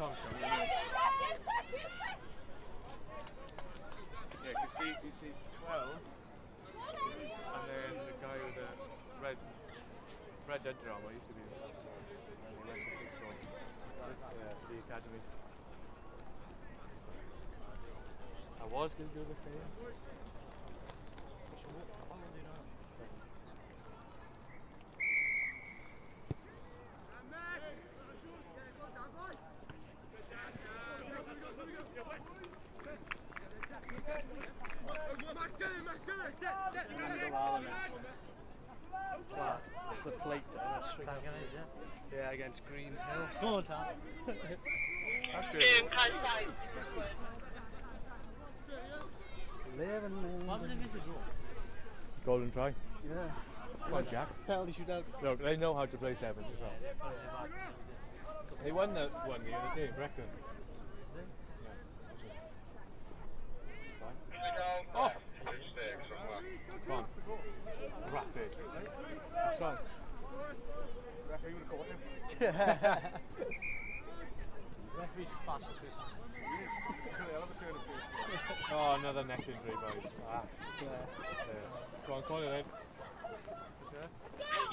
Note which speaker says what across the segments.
Speaker 1: Rowndiau. Yeah, you see 12, and then the guy with the red drama used to be, and he went to 6th one. Yeah, the academy. I was going to do the same. How old are you now?
Speaker 2: The plate yeah, against Green Hill. Go on, Sam. What was it this draw?
Speaker 1: Golden try.
Speaker 2: Yeah.
Speaker 1: Come on, Jack.
Speaker 2: Penalty shootout.
Speaker 1: Look, they know how to play sevens as well. They won the other day, Bechgyn. Oh! Come on. Rapid. Thanks. Referee would have caught him.
Speaker 2: Referee's fastest whistle.
Speaker 1: Oh, another neck injury, boys. Ah. Yeah. Go on, call it in.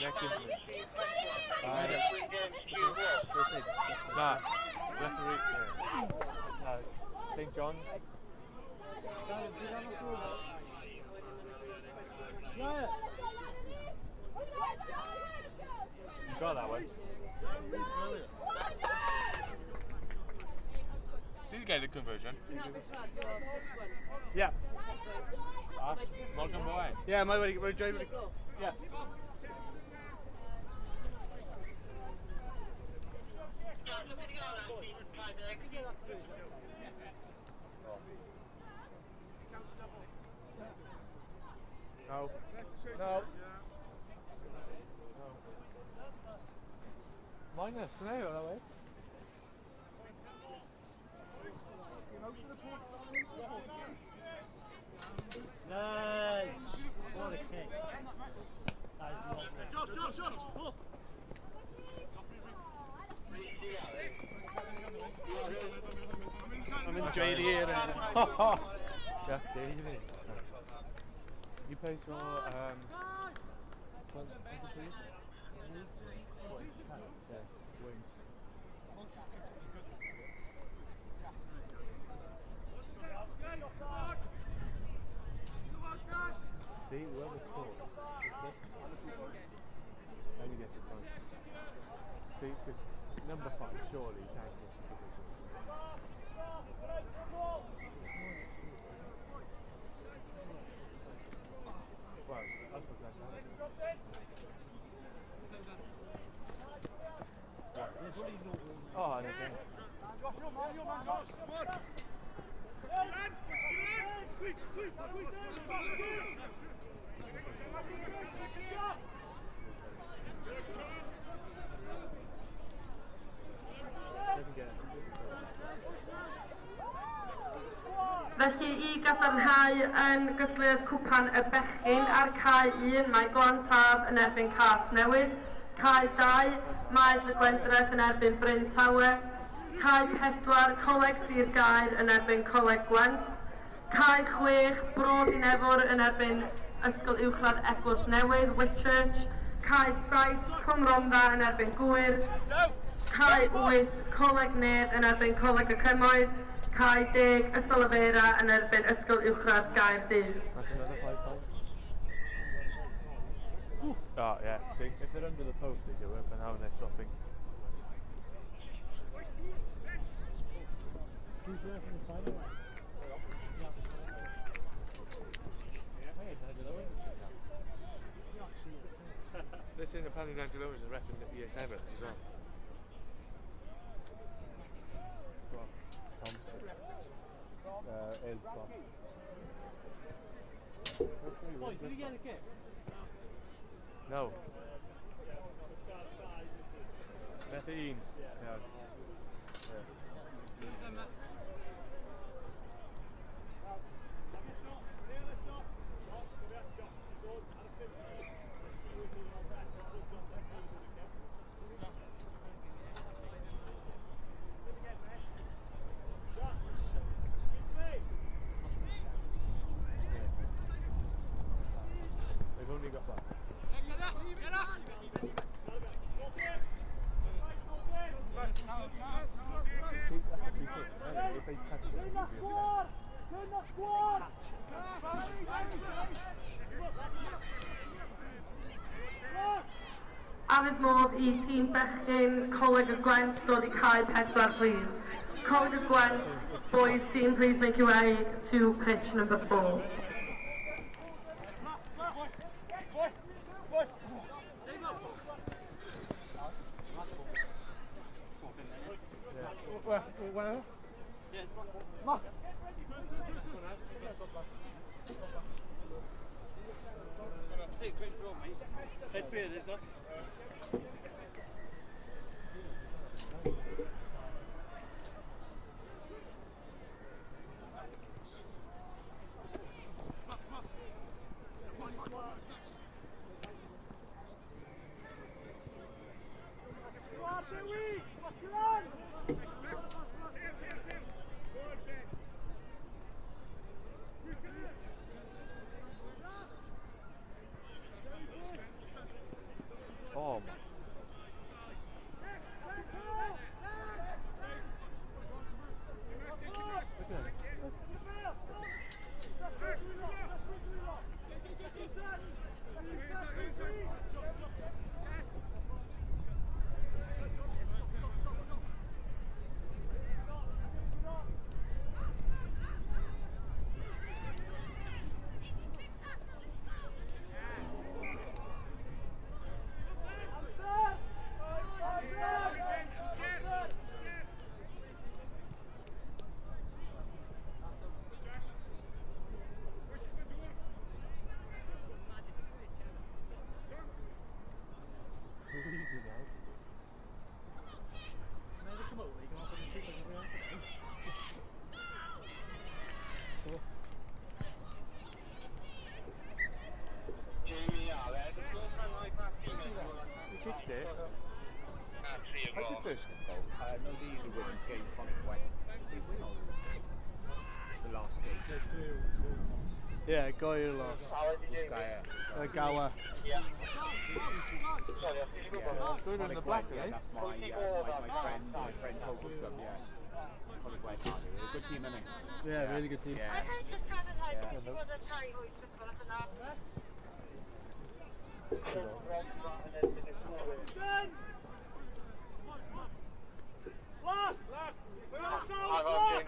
Speaker 1: Neck injury. Nah, referee. St. John's. You got that one. Did you get the conversion?
Speaker 2: Yeah.
Speaker 1: Welcome away.
Speaker 2: Yeah, my way. Yeah.
Speaker 1: No. No. Minus, no, that way.
Speaker 2: Nice. What a kick. That is lovely. Josh. Oh. I'm enjoying here.
Speaker 1: Jack Davis. You play for Wing. See, whoever scores, then you get the point. See, because number 5, surely you can't get the position. Well, that's what that's oh, and again.
Speaker 3: Josh, your man, Josh. Come on. Tweak.
Speaker 4: Felly I gadarnhau yn gyslyd cwpan y Bechgyn ar cae 1 mae Glantaf yn erbyn Casnewydd, cae 2 Maes y Gwendraeth yn erbyn Bryn Tawe, cae 4 Coleg Sir Gaer yn erbyn Coleg Gwent, cae 6 Brod i Nefwr yn erbyn Ysgol Uwchradd Eglwys Newydd, Whitchurch, cae 7 Cwm Rowndiau yn erbyn Gwyr, cae 8 Coleg Nedd yn erbyn Coleg y Cymoedd, cae 10 Ysgol Yfeira yn erbyn Ysgol Uwchradd Gaerdydd.
Speaker 1: That's another 5 points. Oh yeah, see, if they're under the post they do it, but now they're stopping.
Speaker 2: Who's there from the final?
Speaker 1: This in apparently Angelo is a ref in the year 7 as well. Go on.
Speaker 2: Oh, did he get a kick?
Speaker 1: No. Methine. Yeah.
Speaker 4: A fydd modd I tîm Bechgyn, Coleg y Gwent, dod I cae 4, please. Coleg y Gwent, boys team, please make your way to pitch number 4.
Speaker 2: Let's be this, look.
Speaker 1: Oh,
Speaker 2: Easy now. Maybe come over, you can open the seat like every other day.
Speaker 1: you kicked it.
Speaker 5: How did the first one go? No, the women's game, Conic went. They win on the last game.
Speaker 2: Yeah, Goyle lost. Gower.
Speaker 1: Good in the black, eh?
Speaker 5: That's my friend Total Sub, yeah. Conic went, they're a good team, isn't they?
Speaker 2: Yeah, really good team.
Speaker 5: Yeah.
Speaker 3: Last! We're on last!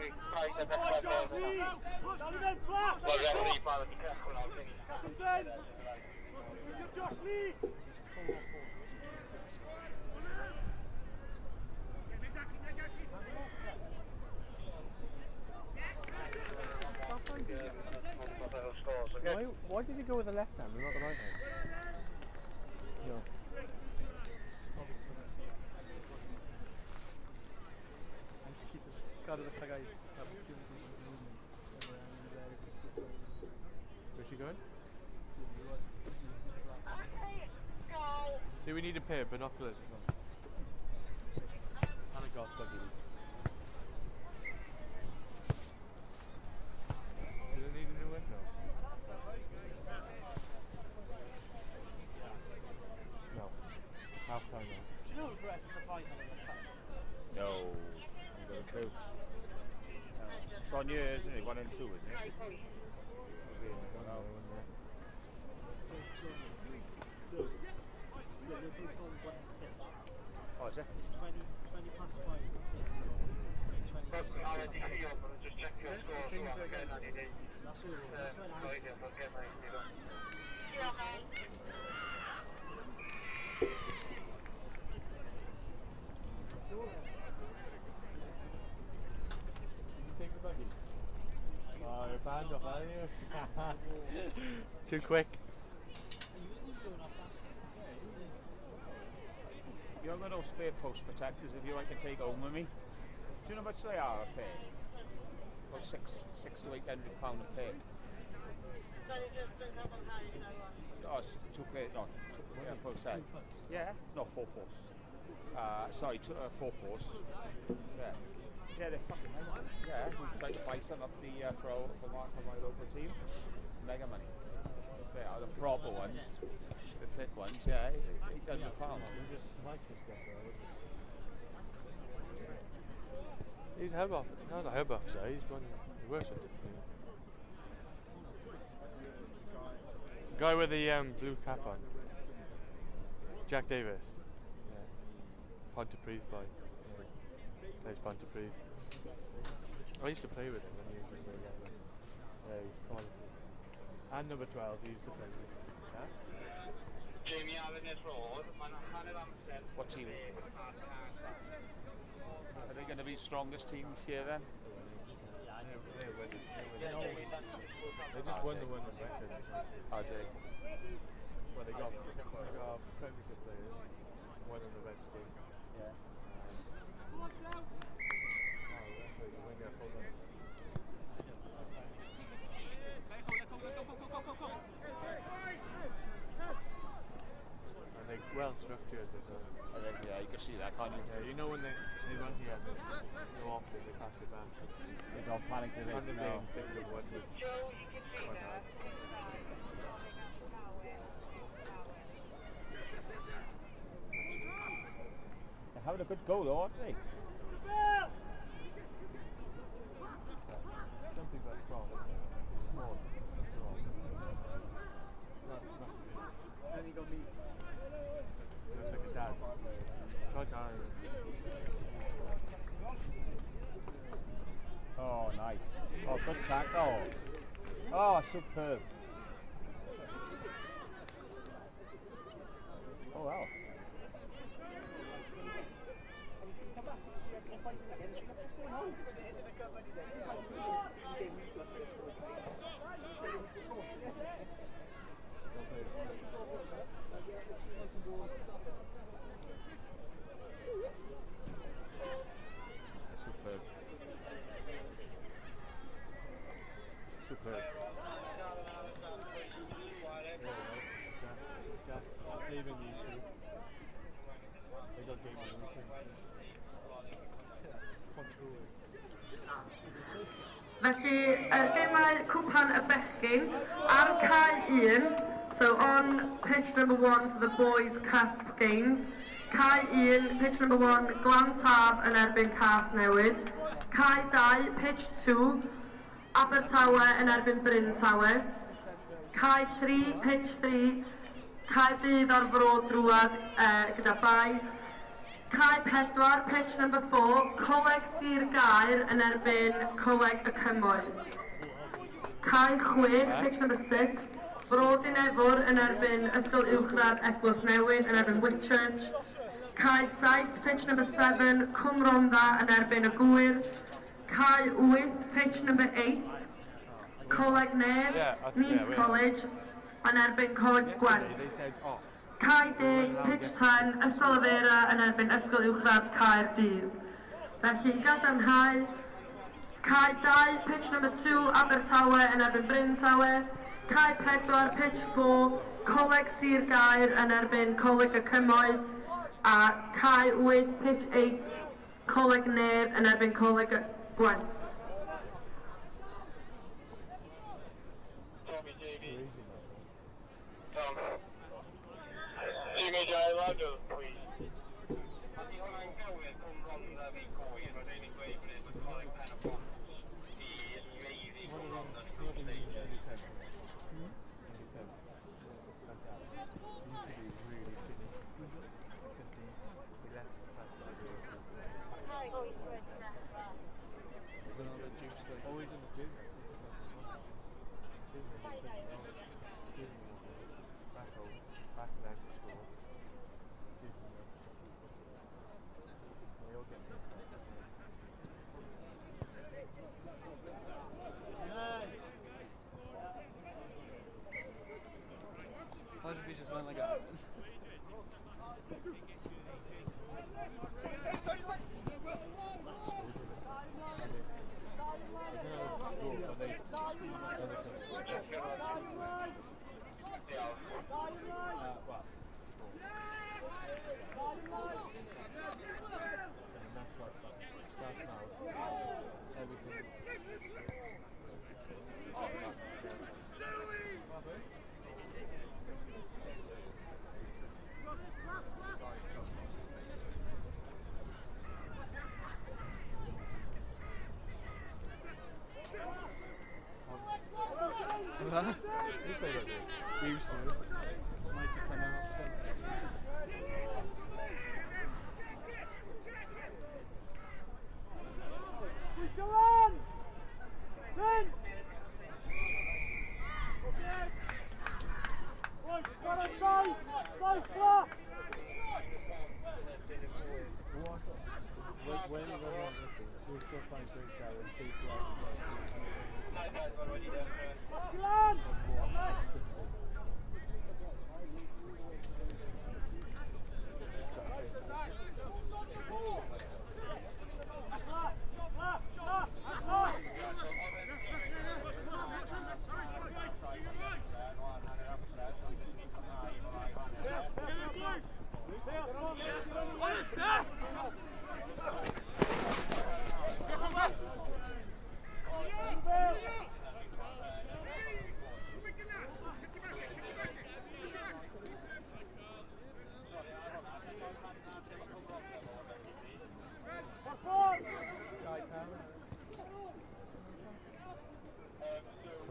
Speaker 3: Captain Ben! Josh Lee!
Speaker 1: Why did he go with the left hand and not the right hand? No. Where's she going? See, we need a pair of binoculars as well. And a glass buggy. Do they need a new window? No. Half time now.
Speaker 2: Do you know who's ref in the final of the cup?
Speaker 5: No, I've got a clue. It's on you, isn't it? 1 and 2, isn't it? Oh, is it?
Speaker 2: It's 20 past 5.
Speaker 3: Just check your score.
Speaker 2: That's all.
Speaker 1: Did you take the buggy? Oh, you're banned off, aren't you? Too quick.
Speaker 5: You haven't got no spare post protectors if you like to take home with me. Do you know how much they are a pair? About £600 to £800 a pair. Oh, it's 2 pair, no, full set. Yeah, no, 4 posts. Sorry, 4 posts. Yeah. Yeah, they're fucking money. Yeah, we tried to buy some up the for my local team. Mega money. They are the proper ones, the thick ones. Yeah, £800.
Speaker 1: Just like this guy. He's a herb off. Not a herb officer. He's one. He works with it. Guy with the blue cap on. Jack Davis. Yeah. Pontypridd boy. Yeah. Plays Pontypridd. I used to play with him when he was younger. Yeah, he's quality. And number 12, he used to play with him. Yeah?
Speaker 3: Jamie Allen Road, mae'n hanner amser.
Speaker 5: What team? Are they going to be strongest team here then?
Speaker 1: They're winning. They just won the one in Bechgyn.
Speaker 5: Are they?
Speaker 1: Well, they got Premiership players. One in the red team.
Speaker 5: Yeah.
Speaker 1: Oh, that's right, the winger fullback. And they're well structured.
Speaker 5: Yeah, you can see that, can't you?
Speaker 1: Yeah, you know when they run here, they go off they pass it back.
Speaker 5: They don't panic, do they?
Speaker 1: And they're playing 6 and 1 with quite hard.
Speaker 5: They're having a good go though, aren't they?
Speaker 1: Some people are strong. Small.
Speaker 2: Then he got me.
Speaker 1: Looks like a dad. Like Ireland.
Speaker 5: Oh, nice. Oh, good tackle. Oh, superb. Oh, wow. Superb. Superb.
Speaker 1: Saving these two. They got game winning.
Speaker 4: Felly, gemau cwpan y Bechgyn ar cae 1, so on pitch number 1 for the Boys Cup games. Cae 1, pitch number 1, Glantaf yn erbyn Casnewydd. Cae 2, pitch 2, Abertawe yn erbyn Bryntawe. Cae 3, pitch 3, Caerdydd ar Fro Drwad gyda 5. Cae 4, pitch number 4, Coleg Sir Gaer yn erbyn Coleg y Cymoedd. Cae 6, pitch number 6, Brod i Nefwr yn erbyn Ysgol Uwchradd Eglwys Newydd yn erbyn Whitchurch. Cae 7, pitch number 7, Cwm Rhondda yn erbyn y Gwyr. Cae 8, pitch number 8, Coleg Nedd, Nice College yn erbyn Coleg Gwent. Cae 10, pitch 10, Ysgol Afera yn erbyn Ysgol Uwchradd Caerdydd. Felly gadarnhau, Cae 2, pitch number 2, Abertawe yn erbyn Bryntawe. Cae 4, pitch 4, Coleg Sir Gaer yn erbyn Coleg y Cymoedd. A Cae 8, pitch 8, Coleg Nedd yn erbyn Coleg y Gwent.
Speaker 3: Jamie J. please. Di hwnna'n gywir Cwm Rhondda fi Gwyr, oedd ein gweud bod y coleg pen o bons i leiddi Cwm Rhondda yn Cwm Rhondda.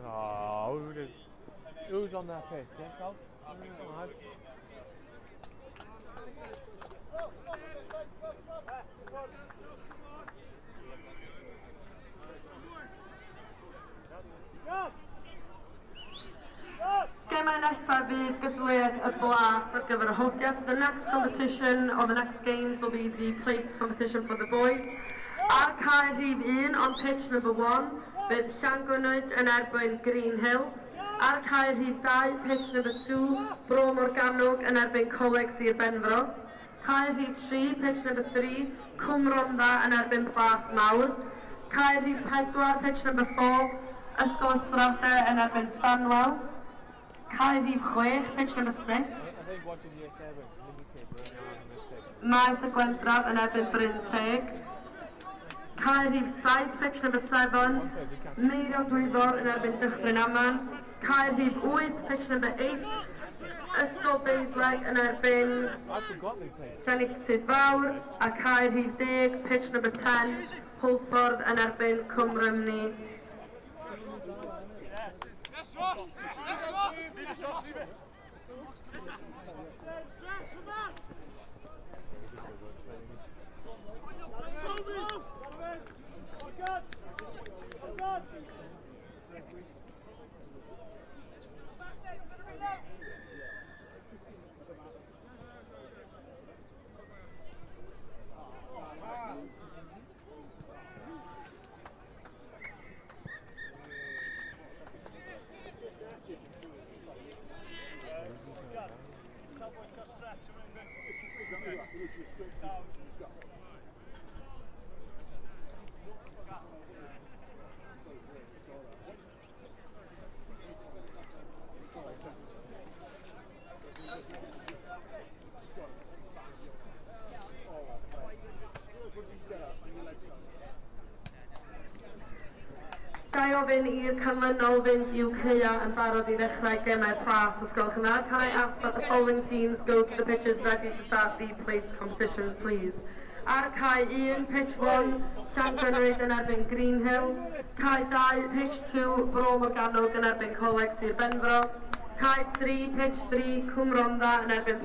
Speaker 1: Oh, who's on that pitch? Yeah, Cole?
Speaker 4: Gemau nesaf fydd Casnewydd y Blas ar gyfer y hogiau. So the next competition, or the next games, will be the plates competition for the boys. Ar cae rhif 1 on pitch number 1, bydd Casnewydd yn erbyn Green Hill. Ar cae rhif 2, pitch number 2, Bro Morgannwg yn erbyn Coleg Sir Benfro. Cae rhif 3, pitch number 3, Cwmrondda yn erbyn Plas Mawr. Cae rhif 4, pitch number 4, Ysgol yn erbyn Stanwell. Cae rhif 6, pitch number 6.
Speaker 1: I think watching year 7, mini kid running around in this thing.
Speaker 4: Maes y Glantaf yn erbyn Bryn Teg. Cae rhif 7, pitch number 7, Meirio Dwyfor yn erbyn Dyffryn Aman. Cae rhif 8, pitch number 8, Ysgol Beisleg yn erbyn Llanilltyd Fawr. A cae rhif 10, pitch number 10, Pwlffordd yn erbyn Cwmrymni. Gai ofyn i'r canlynol fynd i'w ceia yn barod i ddechrau gemau plas Ysgol Gymraeg. Can I ask that the following teams go to the pitches ready to start the plates competitions, please? Ar cae 1, pitch 1, Casnewydd yn erbyn Green Hill. Cae 2, pitch 2, Bro Morgannwg yn erbyn Coleg Sir Benfro. Cae 3, pitch 3, Cwmrondda yn erbyn